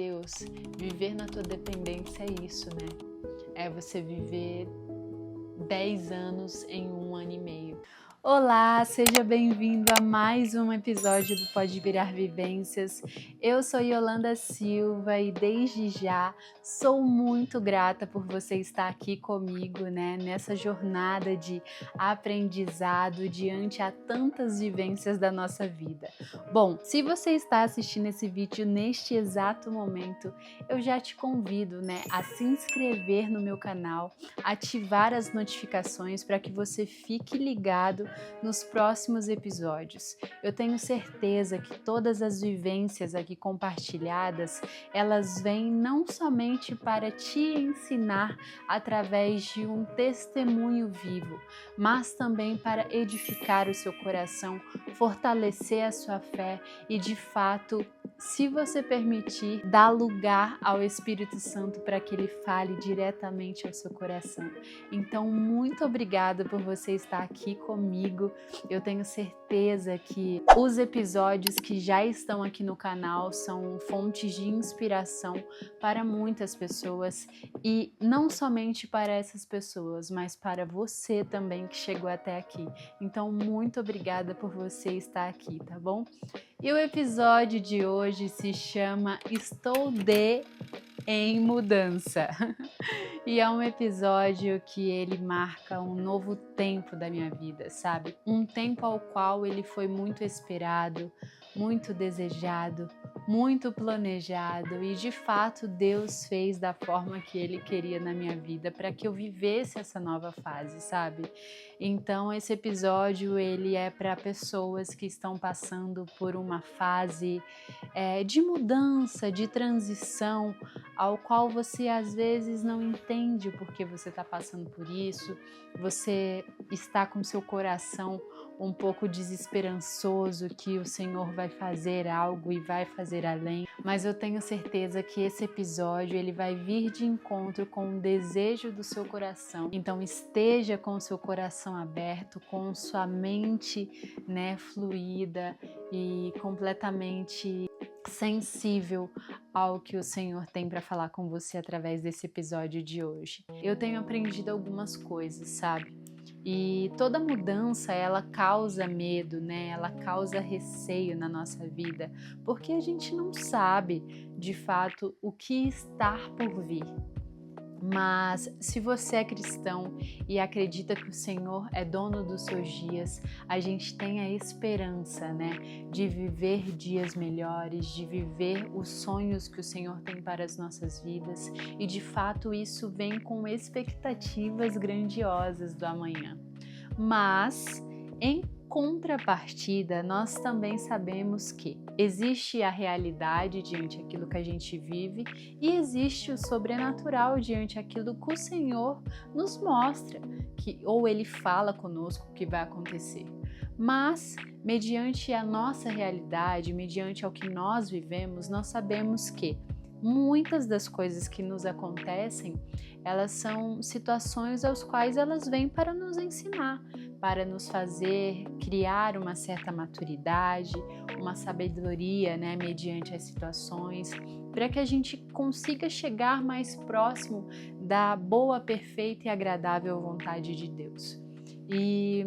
Deus, viver na tua dependência é isso, né? É você viver 10 anos em 1 ano e meio. Olá, seja bem-vindo a mais um episódio do Pode Virar Vivências. Eu sou Yolanda Silva e desde já sou muito grata por você estar aqui comigo, né, nessa jornada de aprendizado diante a tantas vivências da nossa vida. Bom, se você está assistindo esse vídeo neste exato momento, eu já te convido, né, a se inscrever no meu canal, ativar as notificações para que você fique ligado nos próximos episódios. Eu tenho certeza que todas as vivências aqui compartilhadas, elas vêm não somente para te ensinar através de um testemunho vivo, mas também para edificar o seu coração, fortalecer a sua fé e, de fato, se você permitir, dar lugar ao Espírito Santo para que ele fale diretamente ao seu coração. Então, muito obrigada por você estar aqui comigo. Eu tenho certeza que os episódios que já estão aqui no canal são fontes de inspiração para muitas pessoas e não somente para essas pessoas, mas para você também que chegou até aqui. Então, muito obrigada por você estar aqui, tá bom? E o episódio de hoje se chama Estou em Mudança. E é um episódio que ele marca um novo tempo da minha vida, sabe? Um tempo ao qual ele foi muito esperado, muito desejado, muito planejado e de fato Deus fez da forma que Ele queria na minha vida para que eu vivesse essa nova fase, sabe? Então esse episódio ele é para pessoas que estão passando por uma fase de mudança, de transição, ao qual você às vezes não entende o porquê você está passando por isso, você está com seu coração um pouco desesperançoso que o Senhor vai fazer algo e vai fazer além, mas eu tenho certeza que esse episódio ele vai vir de encontro com o desejo do seu coração. Então esteja com o seu coração aberto, com sua mente, né, fluida e completamente sensível ao que o Senhor tem para falar com você através desse episódio de hoje. Eu tenho aprendido algumas coisas, sabe? E toda mudança, ela causa medo, né? Ela causa receio na nossa vida, porque a gente não sabe, de fato, o que está por vir. Mas se você é cristão e acredita que o Senhor é dono dos seus dias, a gente tem a esperança, né, de viver dias melhores, de viver os sonhos que o Senhor tem para as nossas vidas e de fato isso vem com expectativas grandiosas do amanhã. Mas em contrapartida, nós também sabemos que existe a realidade diante daquilo que a gente vive e existe o sobrenatural diante daquilo que o Senhor nos mostra, que ou Ele fala conosco que vai acontecer. Mas, mediante a nossa realidade, mediante ao que nós vivemos, nós sabemos que muitas das coisas que nos acontecem, elas são situações às quais elas vêm para nos ensinar, para nos fazer criar uma certa maturidade, uma sabedoria, né, mediante as situações, para que a gente consiga chegar mais próximo da boa, perfeita e agradável vontade de Deus. E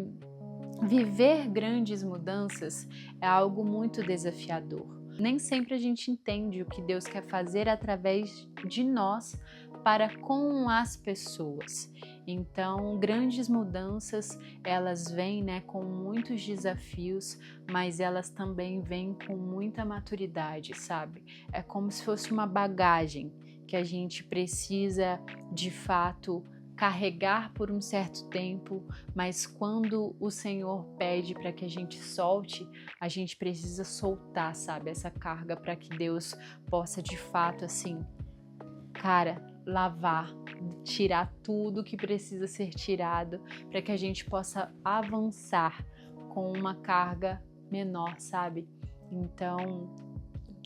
viver grandes mudanças é algo muito desafiador. Nem sempre a gente entende o que Deus quer fazer através de nós para com as pessoas. Então, grandes mudanças, elas vêm, né, com muitos desafios, mas elas também vêm com muita maturidade, sabe? É como se fosse uma bagagem que a gente precisa, de fato, carregar por um certo tempo, mas quando o Senhor pede para que a gente solte, a gente precisa soltar, sabe, essa carga para que Deus possa de fato, assim, lavar, tirar tudo que precisa ser tirado para que a gente possa avançar com uma carga menor, sabe? Então,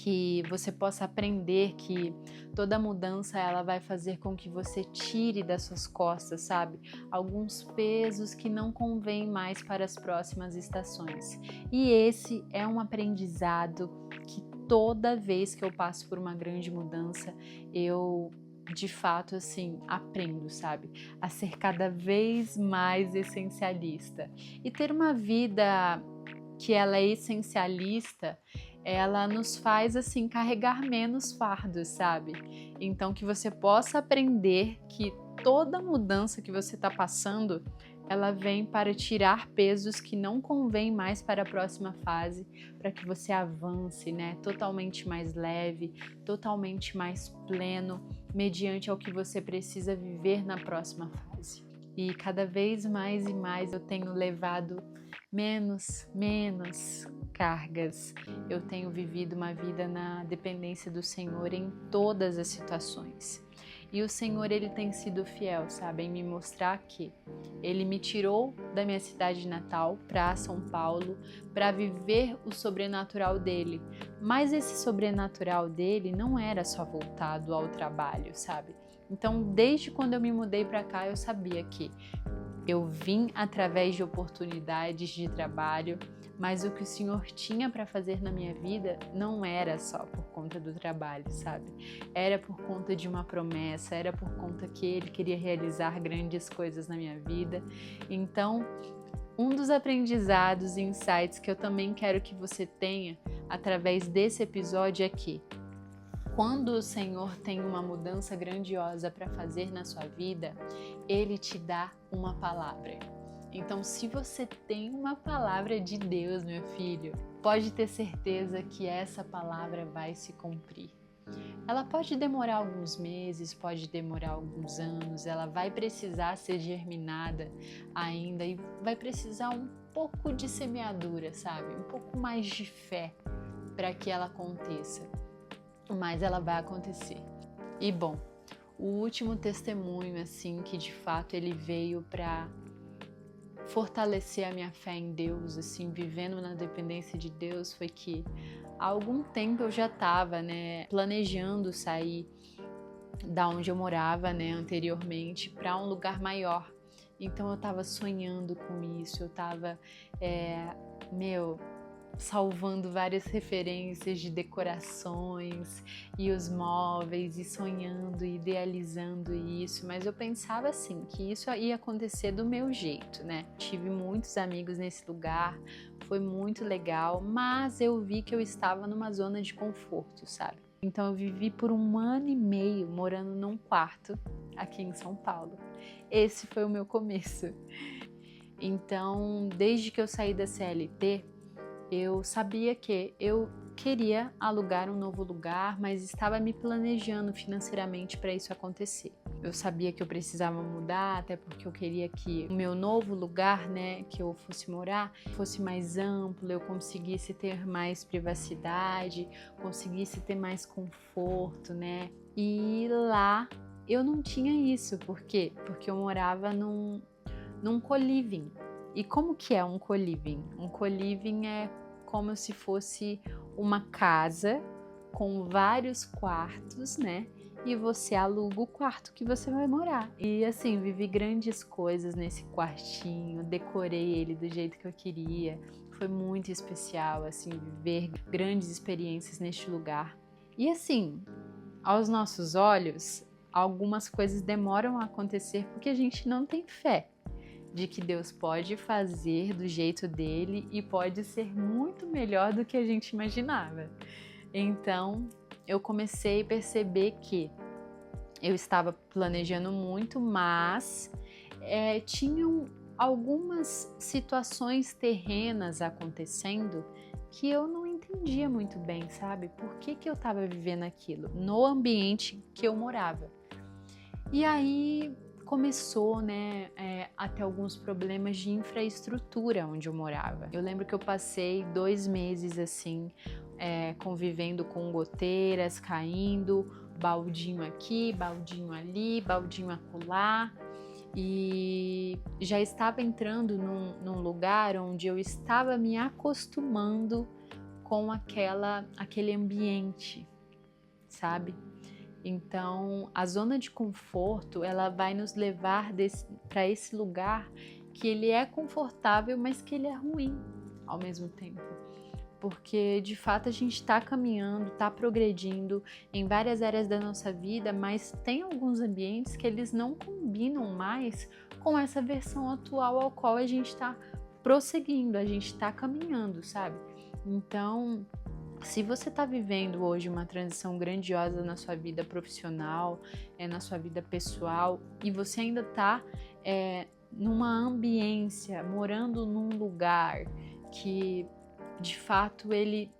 que você possa aprender que toda mudança ela vai fazer com que você tire das suas costas, sabe? Alguns pesos que não convêm mais para as próximas estações. E esse é um aprendizado que toda vez que eu passo por uma grande mudança, eu de fato assim aprendo, sabe, a ser cada vez mais essencialista e ter uma vida que ela é essencialista. Ela nos faz assim carregar menos fardos, sabe? Então que você possa aprender que toda mudança que você está passando, ela vem para tirar pesos que não convém mais para a próxima fase, para que você avance, né? Totalmente mais leve, totalmente mais pleno, mediante ao que você precisa viver na próxima fase. E cada vez mais e mais eu tenho levado menos cargas. Eu tenho vivido uma vida na dependência do Senhor em todas as situações. E o Senhor, Ele tem sido fiel, sabe, em me mostrar que Ele me tirou da minha cidade natal para São Paulo para viver o sobrenatural dele. Mas esse sobrenatural dele não era só voltado ao trabalho, sabe? Então, desde quando eu me mudei para cá, eu sabia que eu vim através de oportunidades de trabalho, mas o que o Senhor tinha para fazer na minha vida não era só por conta do trabalho, sabe? Era por conta de uma promessa, era por conta que Ele queria realizar grandes coisas na minha vida. Então, um dos aprendizados e insights que eu também quero que você tenha através desse episódio é que quando o Senhor tem uma mudança grandiosa para fazer na sua vida, Ele te dá uma palavra. Então, se você tem uma palavra de Deus, meu filho, pode ter certeza que essa palavra vai se cumprir. Ela pode demorar alguns meses, pode demorar alguns anos, ela vai precisar ser germinada ainda e vai precisar um pouco de semeadura, sabe? Um pouco mais de fé para que ela aconteça. Mas ela vai acontecer. E bom, o último testemunho, assim, que de fato ele veio para fortalecer a minha fé em Deus, assim, vivendo na dependência de Deus, foi que há algum tempo eu já estava, né, planejando sair da onde eu morava, né, anteriormente, para um lugar maior. Então eu estava sonhando com isso, eu estava, salvando várias referências de decorações e os móveis e sonhando e idealizando isso, mas eu pensava assim, que isso ia acontecer do meu jeito, né? Tive muitos amigos nesse lugar, foi muito legal, mas eu vi que eu estava numa zona de conforto, sabe? Então eu vivi por 1 ano e meio morando num quarto aqui em São Paulo. Esse foi o meu começo. Então, desde que eu saí da CLT, eu sabia que eu queria alugar um novo lugar, mas estava me planejando financeiramente para isso acontecer. Eu sabia que eu precisava mudar, até porque eu queria que o meu novo lugar, né, que eu fosse morar, fosse mais amplo, eu conseguisse ter mais privacidade, conseguisse ter mais conforto, né? E lá eu não tinha isso. Por quê? Porque eu morava num co-living. E como que é um co-living? Um co-living é como se fosse uma casa com vários quartos, né? E você aluga o quarto que você vai morar. E assim, vivi grandes coisas nesse quartinho, decorei ele do jeito que eu queria. Foi muito especial, assim, viver grandes experiências neste lugar. E assim, aos nossos olhos, algumas coisas demoram a acontecer porque a gente não tem fé de que Deus pode fazer do jeito dele e pode ser muito melhor do que a gente imaginava. Então, eu comecei a perceber que eu estava planejando muito, mas tinham algumas situações terrenas acontecendo que eu não entendia muito bem, sabe? Por que eu estava vivendo aquilo no ambiente que eu morava? E aí começou, né, a ter alguns problemas de infraestrutura onde eu morava. Eu lembro que eu passei 2 meses assim, convivendo com goteiras caindo, baldinho aqui, baldinho ali, baldinho acolá, e já estava entrando num lugar onde eu estava me acostumando com aquele ambiente, sabe? Então, a zona de conforto, ela vai nos levar para esse lugar que ele é confortável, mas que ele é ruim ao mesmo tempo. Porque de fato a gente está caminhando, está progredindo em várias áreas da nossa vida, mas tem alguns ambientes que eles não combinam mais com essa versão atual ao qual a gente está prosseguindo, a gente está caminhando, sabe? Então, se você está vivendo hoje uma transição grandiosa na sua vida profissional, na sua vida pessoal, e você ainda está numa ambiência, morando num lugar que de fato ele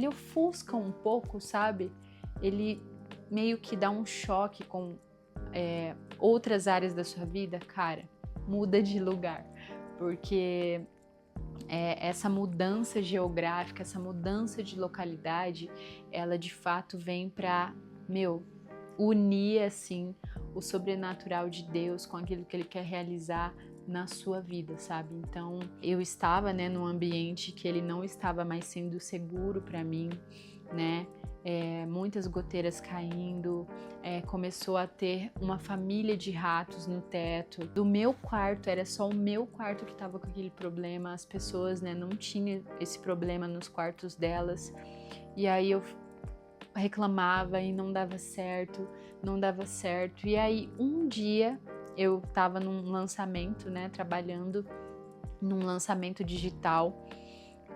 ofusca um pouco, sabe? Ele meio que dá um choque com outras áreas da sua vida, cara, muda de lugar, porque essa mudança geográfica, essa mudança de localidade, ela de fato vem para, unir assim o sobrenatural de Deus com aquilo que Ele quer realizar na sua vida, sabe? Então, eu estava, num ambiente que ele não estava mais sendo seguro para mim, né? Muitas goteiras caindo, começou a ter uma família de ratos no teto. Do meu quarto, era só o meu quarto que estava com aquele problema, as pessoas, não tinham esse problema nos quartos delas. E aí eu reclamava e não dava certo. E aí um dia eu estava num lançamento, trabalhando num lançamento digital.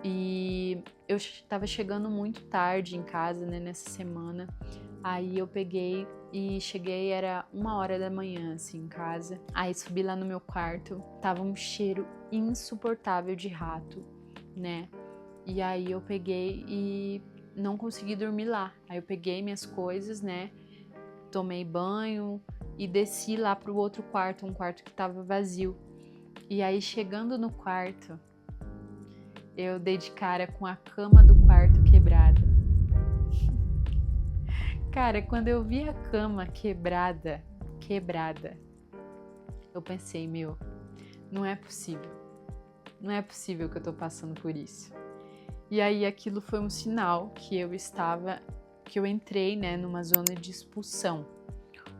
E eu estava chegando muito tarde em casa, nessa semana. Aí eu peguei e cheguei, era 1h da manhã, assim, em casa. Aí subi lá no meu quarto, tava um cheiro insuportável de rato, E aí eu peguei e não consegui dormir lá. Aí eu peguei minhas coisas, tomei banho e desci lá pro outro quarto, um quarto que tava vazio. E aí chegando no quarto, eu dei de cara com a cama do quarto quebrada. Cara, quando eu vi a cama quebrada, eu pensei, não é possível. Não é possível que eu tô passando por isso. E aí aquilo foi um sinal que eu entrei, numa zona de expulsão.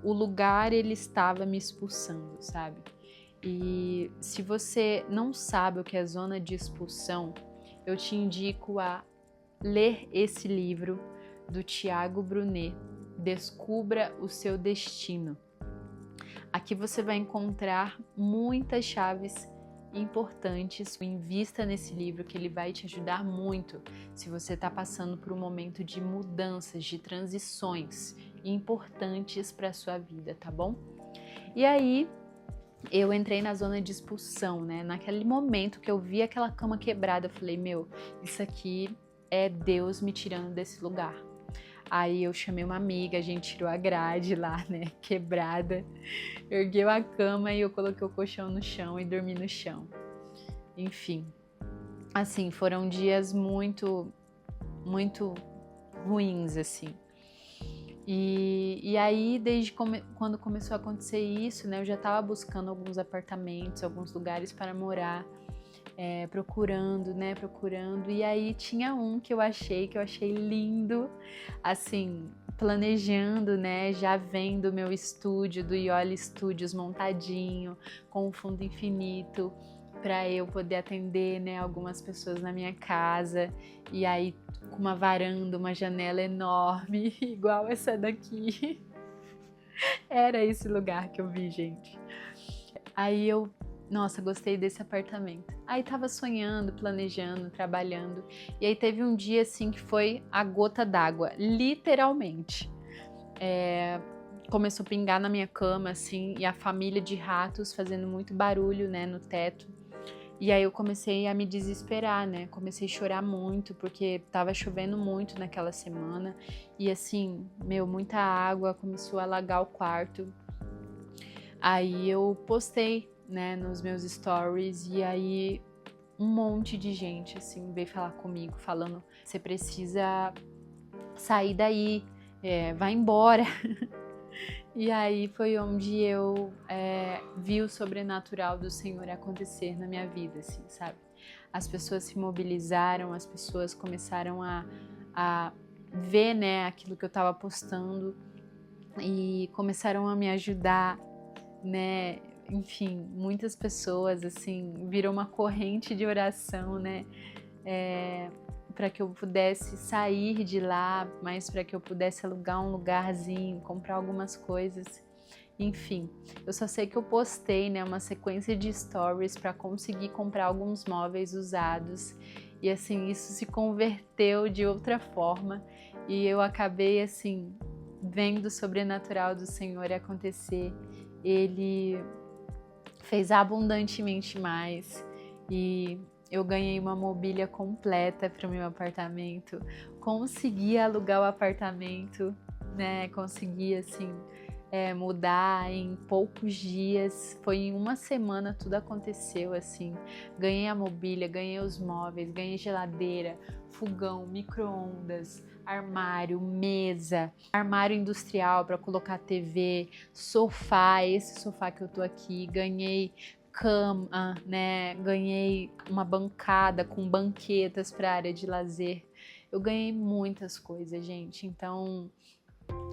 O lugar, ele estava me expulsando, sabe? E se você não sabe o que é zona de expulsão, eu te indico a ler esse livro do Tiago Brunet, Descubra o Seu Destino. Aqui você vai encontrar muitas chaves importantes. Invista nesse livro, que ele vai te ajudar muito se você está passando por um momento de mudanças, de transições importantes para a sua vida, tá bom? E aí eu entrei na zona de expulsão, Naquele momento que eu vi aquela cama quebrada, eu falei, isso aqui é Deus me tirando desse lugar. Aí eu chamei uma amiga, a gente tirou a grade lá, quebrada, ergueu a cama e eu coloquei o colchão no chão e dormi no chão. Enfim, assim, foram dias muito, muito ruins, assim. E aí, desde quando começou a acontecer isso, eu já estava buscando alguns apartamentos, alguns lugares para morar, procurando, e aí tinha um que eu achei lindo, assim, planejando, já vendo o meu estúdio do Ioli Studios montadinho, com um fundo infinito, para eu poder atender, algumas pessoas na minha casa, e aí com uma varanda, uma janela enorme, igual essa daqui. Era esse lugar que eu vi, gente. Aí eu, nossa, gostei desse apartamento. Aí tava sonhando, planejando, trabalhando, e aí teve um dia assim que foi a gota d'água, literalmente. Começou a pingar na minha cama, assim, e a família de ratos fazendo muito barulho, no teto. E aí eu comecei a me desesperar, Comecei a chorar muito, porque tava chovendo muito naquela semana. E assim, muita água, começou a alagar o quarto. Aí eu postei, nos meus stories, e aí um monte de gente, assim, veio falar comigo, falando, você precisa sair daí, vai embora. E aí foi onde eu vi o sobrenatural do Senhor acontecer na minha vida, assim, sabe? As pessoas se mobilizaram, as pessoas começaram a ver, aquilo que eu estava postando e começaram a me ajudar, Enfim, muitas pessoas, assim, virou uma corrente de oração, para que eu pudesse sair de lá, mas para que eu pudesse alugar um lugarzinho, comprar algumas coisas. Enfim, eu só sei que eu postei, né, uma sequência de stories para conseguir comprar alguns móveis usados e assim, isso se converteu de outra forma e eu acabei assim, vendo o sobrenatural do Senhor acontecer. Ele fez abundantemente mais e eu ganhei uma mobília completa para o meu apartamento, consegui alugar o apartamento, né, consegui assim mudar em poucos dias, foi em uma semana tudo aconteceu assim, ganhei a mobília, ganhei os móveis, ganhei geladeira, fogão, micro-ondas, armário, mesa, armário industrial para colocar TV, sofá, esse sofá que eu tô aqui, ganhei cama, né, ganhei uma bancada com banquetas para área de lazer, eu ganhei muitas coisas, gente, então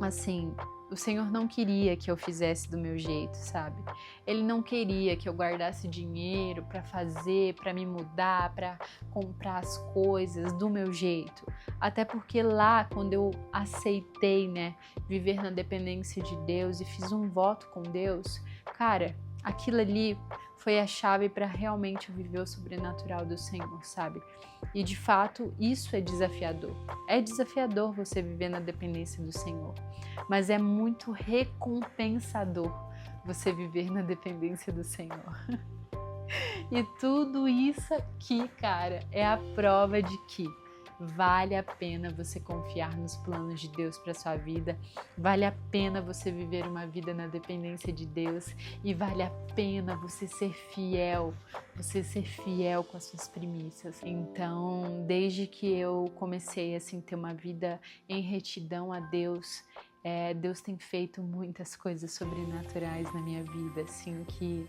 assim, o Senhor não queria que eu fizesse do meu jeito, sabe? Ele não queria que eu guardasse dinheiro para fazer, para me mudar, para comprar as coisas do meu jeito. Até porque lá, quando eu aceitei, né, viver na dependência de Deus e fiz um voto com Deus, cara, aquilo ali foi a chave para realmente eu viver o sobrenatural do Senhor, sabe? E de fato, isso é desafiador. É desafiador você viver na dependência do Senhor, mas é muito recompensador você viver na dependência do Senhor. E tudo isso aqui, cara, é a prova de que vale a pena você confiar nos planos de Deus para sua vida, vale a pena você viver uma vida na dependência de Deus e vale a pena você ser fiel com as suas premissas. Então, desde que eu comecei assim ter uma vida em retidão a Deus, Deus tem feito muitas coisas sobrenaturais na minha vida, assim, que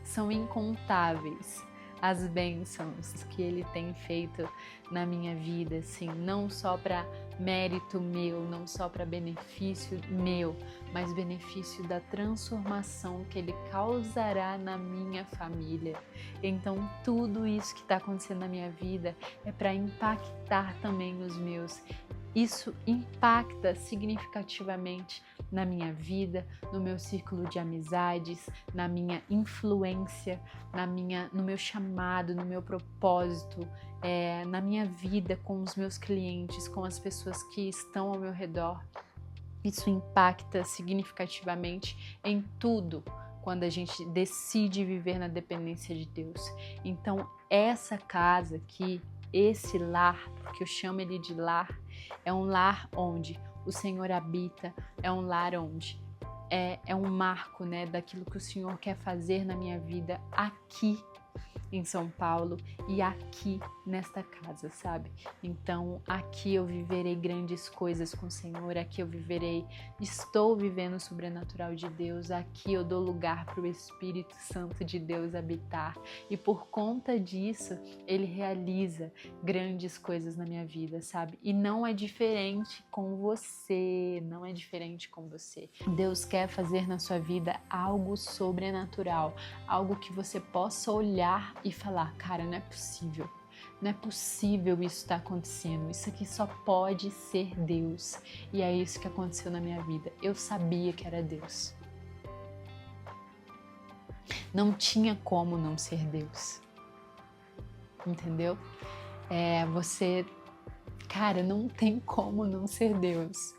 são incontáveis as bênçãos que Ele tem feito na minha vida, assim, não só para mérito meu, não só para benefício meu, mas benefício da transformação que Ele causará na minha família. Então, tudo isso que está acontecendo na minha vida é para impactar também os meus. Isso impacta significativamente na minha vida, no meu círculo de amizades, na minha influência, no meu chamado, no meu propósito, na minha vida com os meus clientes, com as pessoas que estão ao meu redor. Isso impacta significativamente em tudo quando a gente decide viver na dependência de Deus. Então, essa casa aqui, esse lar, porque eu chamo ele de lar, é um lar onde o Senhor habita, é um lar onde é um marco, né, daquilo que o Senhor quer fazer na minha vida aqui em São Paulo e aqui nesta casa, sabe? Então aqui eu viverei grandes coisas com o Senhor, aqui eu estou vivendo o sobrenatural de Deus, aqui eu dou lugar para o Espírito Santo de Deus habitar e por conta disso Ele realiza grandes coisas na minha vida, sabe? E não é diferente com você, não é diferente com você. Deus quer fazer na sua vida algo sobrenatural, algo que você possa olhar e falar, cara, não é possível isso estar acontecendo, isso aqui só pode ser Deus. E é isso que aconteceu na minha vida, eu sabia que era Deus. Não tinha como não ser Deus, entendeu? Cara, não tem como não ser Deus.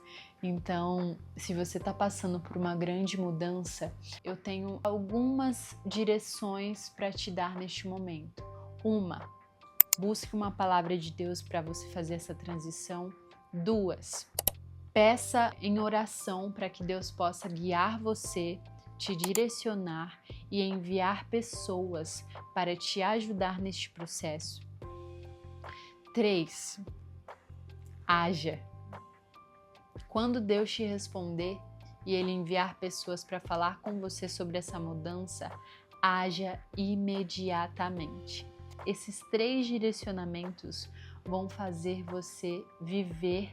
Então, se você está passando por uma grande mudança, eu tenho algumas direções para te dar neste momento. Uma, busque uma palavra de Deus para você fazer essa transição. 2, peça em oração para que Deus possa guiar você, te direcionar e enviar pessoas para te ajudar neste processo. 3, haja. Quando Deus te responder e Ele enviar pessoas para falar com você sobre essa mudança, haja imediatamente. Esses 3 direcionamentos vão fazer você viver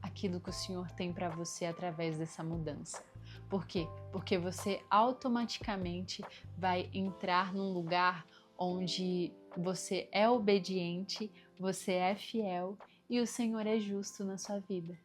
aquilo que o Senhor tem para você através dessa mudança. Por quê? Porque você automaticamente vai entrar num lugar onde você é obediente, você é fiel e o Senhor é justo na sua vida.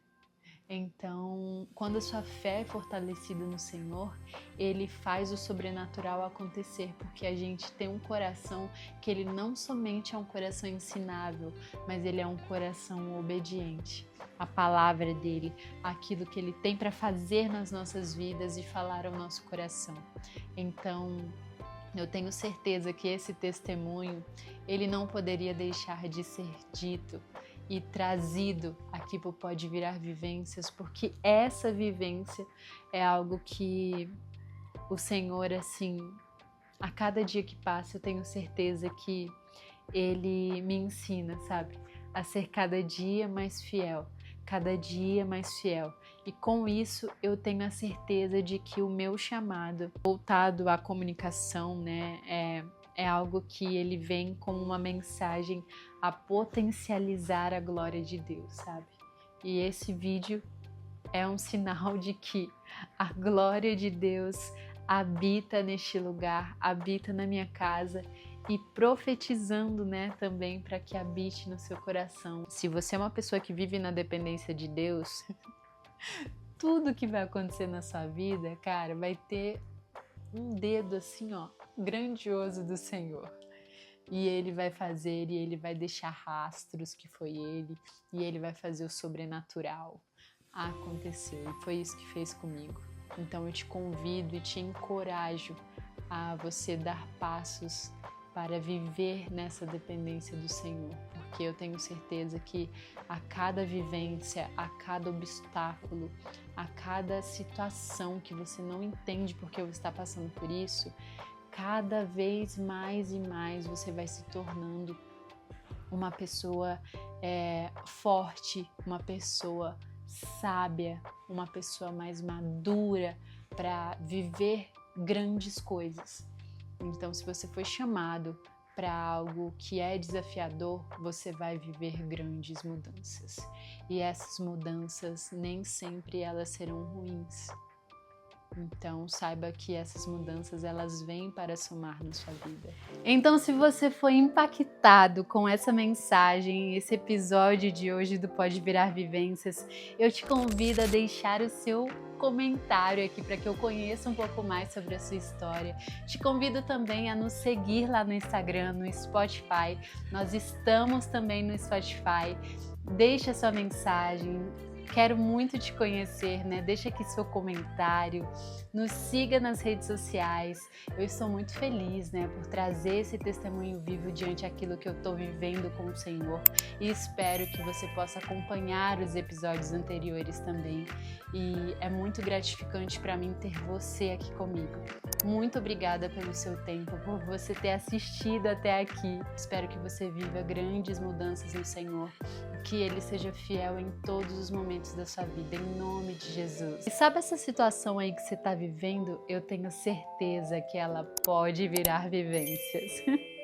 Então, quando a sua fé é fortalecida no Senhor, Ele faz o sobrenatural acontecer, porque a gente tem um coração que Ele não somente é um coração ensinável, mas Ele é um coração obediente. A palavra dEle, aquilo que Ele tem para fazer nas nossas vidas e falar ao nosso coração. Então, eu tenho certeza que esse testemunho, ele não poderia deixar de ser dito e trazido aqui para o Pode Virar Vivências, porque essa vivência é algo que o Senhor, assim, a cada dia que passa, eu tenho certeza que Ele me ensina, sabe? A ser cada dia mais fiel, cada dia mais fiel. E com isso eu tenho a certeza de que o meu chamado, voltado à comunicação, né, é algo que ele vem como uma mensagem a potencializar a glória de Deus, sabe? E esse vídeo é um sinal de que a glória de Deus habita neste lugar, habita na minha casa e profetizando, né, também para que habite no seu coração. Se você é uma pessoa que vive na dependência de Deus, tudo que vai acontecer na sua vida, cara, vai ter um dedo assim, ó, grandioso do Senhor. E Ele vai fazer, e Ele vai deixar rastros que foi Ele, e Ele vai fazer o sobrenatural acontecer. E foi isso que fez comigo. Então eu te convido e te encorajo a você dar passos para viver nessa dependência do Senhor, porque eu tenho certeza que a cada vivência, a cada obstáculo, a cada situação que você não entende porque você está passando por isso, cada vez mais e mais você vai se tornando uma pessoa forte, uma pessoa sábia, uma pessoa mais madura para viver grandes coisas. Então, se você foi chamado para algo que é desafiador, você vai viver grandes mudanças. E essas mudanças nem sempre elas serão ruins. Então, saiba que essas mudanças, elas vêm para somar na sua vida. Então, se você foi impactado com essa mensagem, esse episódio de hoje do Pode Virar Vivências, eu te convido a deixar o seu comentário aqui para que eu conheça um pouco mais sobre a sua história. Te convido também a nos seguir lá no Instagram, no Spotify. Nós estamos também no Spotify. Deixa a sua mensagem. Quero muito te conhecer, né? Deixa aqui seu comentário, nos siga nas redes sociais. Eu estou muito feliz, né, por trazer esse testemunho vivo diante daquilo que eu estou vivendo com o Senhor e espero que você possa acompanhar os episódios anteriores também. E é muito gratificante para mim ter você aqui comigo. Muito obrigada pelo seu tempo, por você ter assistido até aqui. Espero que você viva grandes mudanças no Senhor, que Ele seja fiel em todos os momentos da sua vida, em nome de Jesus. E sabe essa situação aí que você está vivendo? Eu tenho certeza que ela pode virar vivências.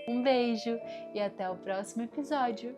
Um beijo e até o próximo episódio.